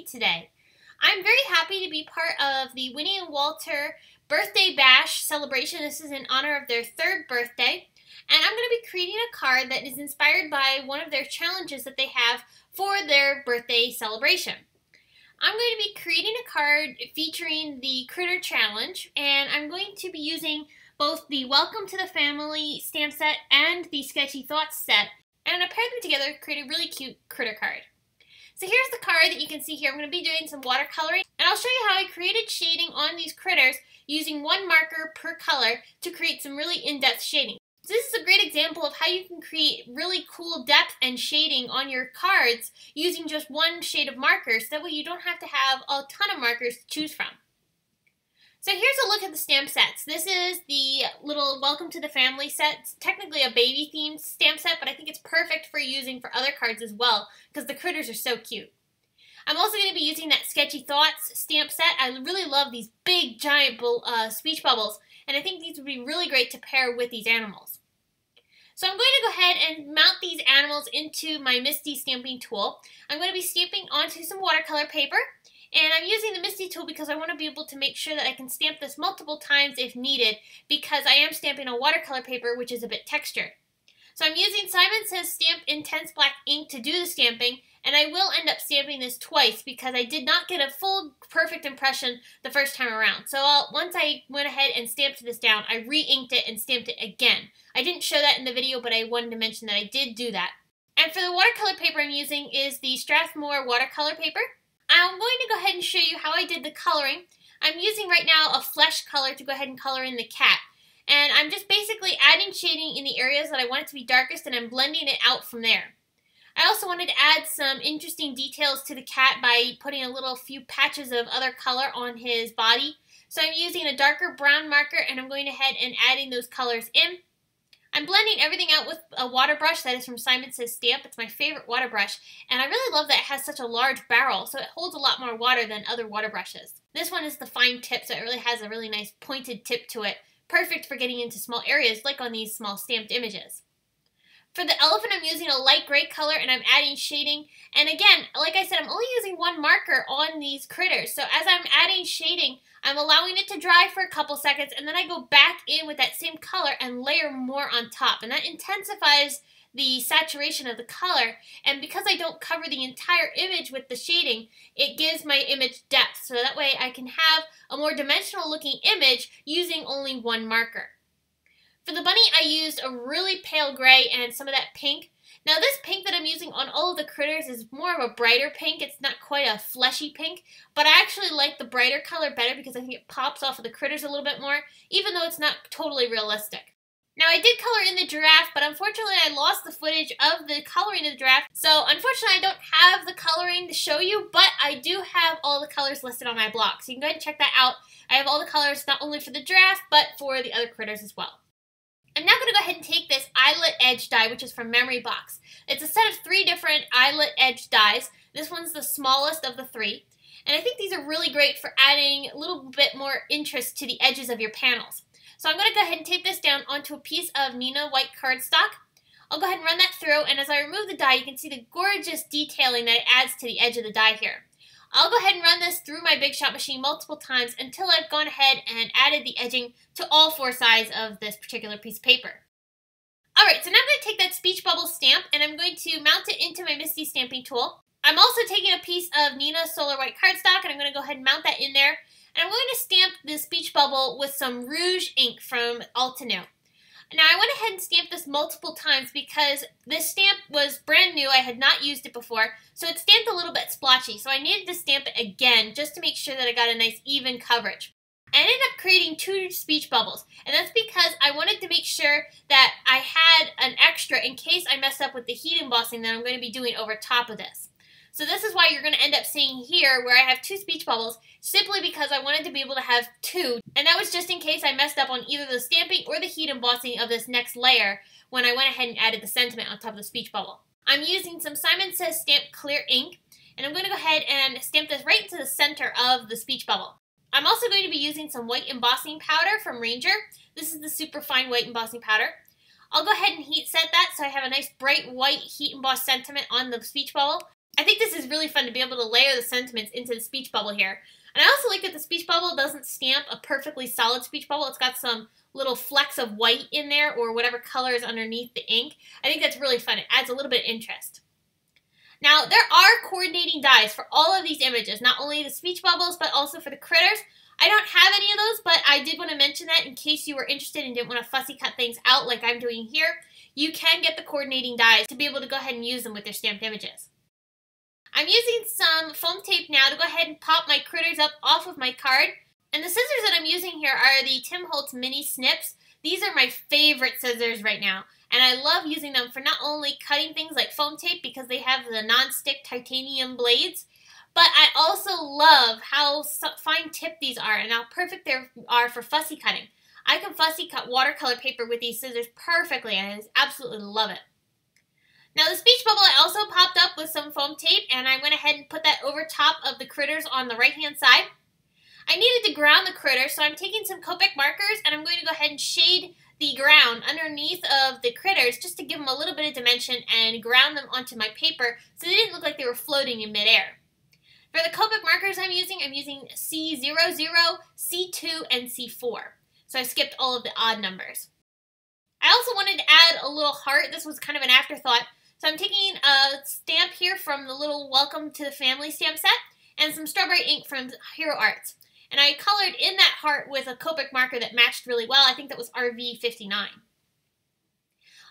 today. I'm very happy to be part of the Winnie and Walter birthday bash celebration. This is in honor of their 3rd birthday. And I'm going to be creating a card that is inspired by one of their challenges that they have for their birthday celebration. I'm going to be creating a card featuring the Critter Challenge, and I'm going to be using both the Welcome to the Family stamp set and the Sketchy Thoughts set, and I paired them together to create a really cute critter card. So here's the card that you can see here. I'm going to be doing some watercoloring, and I'll show you how I created shading on these critters using one marker per color to create some really in-depth shading. So this is a great example of how you can create really cool depth and shading on your cards using just one shade of markers. That way you don't have to have a ton of markers to choose from. So here's a look at the stamp sets. This is the little Welcome to the Family set. It's technically a baby themed stamp set, but I think it's perfect for using for other cards as well because the critters are so cute. I'm also going to be using that Sketchy Thoughts stamp set. I really love these big giant speech bubbles, and I think these would be really great to pair with these animals. So I'm going to go ahead and mount these animals into my Misty stamping tool. I'm going to be stamping onto some watercolor paper. And I'm using the Misty tool because I want to be able to make sure that I can stamp this multiple times if needed, because I am stamping on watercolor paper, which is a bit textured. So I'm using Simon Says Stamp Intense Black ink to do the stamping, and I will end up stamping this twice because I did not get a full perfect impression the first time around. So once I went ahead and stamped this down, I re-inked it and stamped it again. I didn't show that in the video, but I wanted to mention that I did do that. And for the watercolor paper I'm using is the Strathmore watercolor paper. I'm going to go ahead and show you how I did the coloring. I'm using right now a flesh color to go ahead and color in the cat. And I'm just basically adding shading in the areas that I want it to be darkest, and I'm blending it out from there. I also wanted to add some interesting details to the cat by putting a few patches of other color on his body. So I'm using a darker brown marker, and I'm going ahead and adding those colors in. I'm blending everything out with a water brush that is from Simon Says Stamp. It's my favorite water brush, and I really love that it has such a large barrel, so it holds a lot more water than other water brushes. This one is the fine tip, so it really has a really nice pointed tip to it, perfect for getting into small areas like on these small stamped images. For the elephant, I'm using a light gray color, and I'm adding shading. And again, like I said, I'm only using one marker on these critters. So as I'm adding shading, I'm allowing it to dry for a couple seconds, and then I go back in with that same color and layer more on top. And that intensifies the saturation of the color. And because I don't cover the entire image with the shading, it gives my image depth. So that way I can have a more dimensional looking image using only one marker. For the bunny, I used a really pale gray and some of that pink. Now this pink that I'm using on all of the critters is more of a brighter pink. It's not quite a fleshy pink, but I actually like the brighter color better because I think it pops off of the critters a little bit more, even though it's not totally realistic. Now I did color in the giraffe, but unfortunately I lost the footage of the coloring of the giraffe, so unfortunately I don't have the coloring to show you, but I do have all the colors listed on my blog, so you can go ahead and check that out. I have all the colors not only for the giraffe, but for the other critters as well. I'm now going to go ahead and take this eyelet edge die, which is from Memory Box. It's a set of 3 different eyelet edge dies. This one's the smallest of the 3. And I think these are really great for adding a little bit more interest to the edges of your panels. So I'm going to go ahead and tape this down onto a piece of Neenah white cardstock. I'll go ahead and run that through, and as I remove the die, you can see the gorgeous detailing that it adds to the edge of the die here. I'll go ahead and run this through my Big Shot machine multiple times until I've gone ahead and added the edging to all 4 sides of this particular piece of paper. Alright, so now I'm going to take that speech bubble stamp and I'm going to mount it into my Misty stamping tool. I'm also taking a piece of Neenah Solar White cardstock, and I'm going to go ahead and mount that in there. And I'm going to stamp the speech bubble with some Rouge ink from Altenew. Now I went ahead and stamped this multiple times because this stamp was brand new. I had not used it before, so it stamped a little bit splotchy. So I needed to stamp it again just to make sure that I got a nice even coverage. I ended up creating 2 speech bubbles, and that's because I wanted to make sure that I had an extra in case I messed up with the heat embossing that I'm going to be doing over top of this. So this is why you're going to end up seeing here where I have 2 speech bubbles, simply because I wanted to be able to have 2. And that was just in case I messed up on either the stamping or the heat embossing of this next layer when I went ahead and added the sentiment on top of the speech bubble. I'm using some Simon Says Stamp clear ink, and I'm going to go ahead and stamp this right into the center of the speech bubble. I'm also going to be using some white embossing powder from Ranger. This is the super fine white embossing powder. I'll go ahead and heat set that so I have a nice bright white heat embossed sentiment on the speech bubble. I think this is really fun to be able to layer the sentiments into the speech bubble here. And I also like that the speech bubble doesn't stamp a perfectly solid speech bubble. It's got some little flecks of white in there or whatever color is underneath the ink. I think that's really fun. It adds a little bit of interest. Now, there are coordinating dies for all of these images, not only the speech bubbles, but also for the critters. I don't have any of those, but I did want to mention that in case you were interested and didn't want to fussy cut things out like I'm doing here. You can get the coordinating dies to be able to go ahead and use them with your stamped images. I'm using some foam tape now to go ahead and pop my critters up off of my card. And the scissors that I'm using here are the Tim Holtz Mini Snips. These are my favorite scissors right now. And I love using them for not only cutting things like foam tape because they have the non-stick titanium blades, but I also love how fine tipped these are and how perfect they are for fussy cutting. I can fussy cut watercolor paper with these scissors perfectly and I just absolutely love it. Now the speech bubble I also popped up with some foam tape and I went ahead and put that over top of the critters on the right hand side. I needed to ground the critter, so I'm taking some Copic markers and I'm going to go ahead and shade the ground underneath of the critters just to give them a little bit of dimension and ground them onto my paper so they didn't look like they were floating in midair. For the Copic markers I'm using C00, C2, and C4. So I skipped all of the odd numbers. I also wanted to add a little heart. This was kind of an afterthought. So I'm taking a stamp here from the little Welcome to the Family stamp set and some strawberry ink from Hero Arts. And I colored in that heart with a Copic marker that matched really well. I think that was RV59.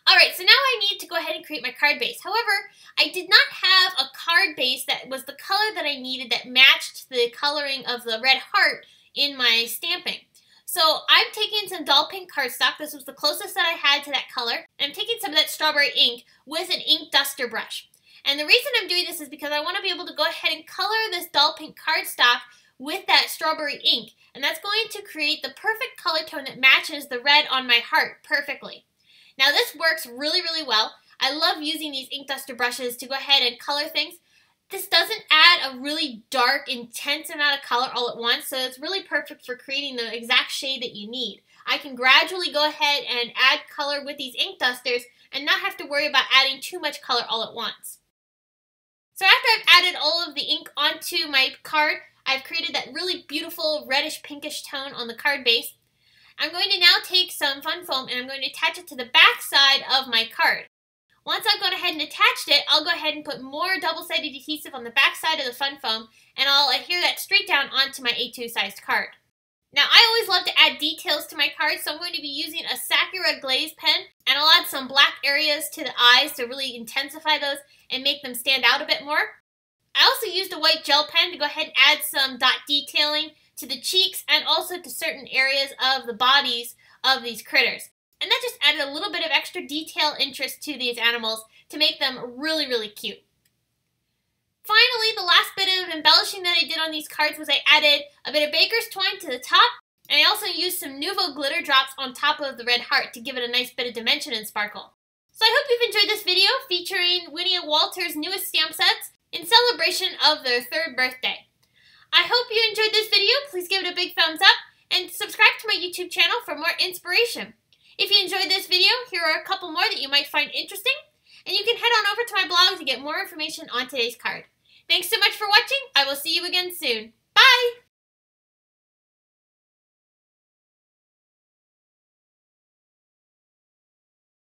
Alright, so now I need to go ahead and create my card base. However, I did not have a card base that was the color that I needed that matched the coloring of the red heart in my stamping. So I'm taking some dull pink cardstock. This was the closest that I had to that color. And I'm taking some of that strawberry ink with an ink duster brush. And the reason I'm doing this is because I want to be able to go ahead and color this dull pink cardstock with that strawberry ink. And that's going to create the perfect color tone that matches the red on my heart perfectly. Now this works really, really well. I love using these ink duster brushes to go ahead and color things. This doesn't add a really dark, intense amount of color all at once, so it's really perfect for creating the exact shade that you need. I can gradually go ahead and add color with these ink dusters and not have to worry about adding too much color all at once. So after I've added all of the ink onto my card, I've created that really beautiful reddish pinkish tone on the card base. I'm going to now take some fun foam and I'm going to attach it to the back side of my card. Once I've gone ahead and attached it, I'll go ahead and put more double-sided adhesive on the back side of the fun foam and I'll adhere that straight down onto my A2 sized card. Now I always love to add details to my cards, so I'm going to be using a Sakura glaze pen and I'll add some black areas to the eyes to really intensify those and make them stand out a bit more. I also used a white gel pen to go ahead and add some dot detailing to the cheeks and also to certain areas of the bodies of these critters. And that just added a little bit of extra detail interest to these animals to make them really, really cute. Finally, the last bit of embellishing that I did on these cards was I added a bit of baker's twine to the top, and I also used some Nuvo glitter drops on top of the red heart to give it a nice bit of dimension and sparkle. So I hope you've enjoyed this video featuring Winnie and Walter's newest stamp sets in celebration of their 3rd birthday. I hope you enjoyed this video. Please give it a big thumbs up and subscribe to my YouTube channel for more inspiration. If you enjoyed this video, here are a couple more that you might find interesting, and you can head on over to my blog to get more information on today's card. Thanks so much for watching. I will see you again soon.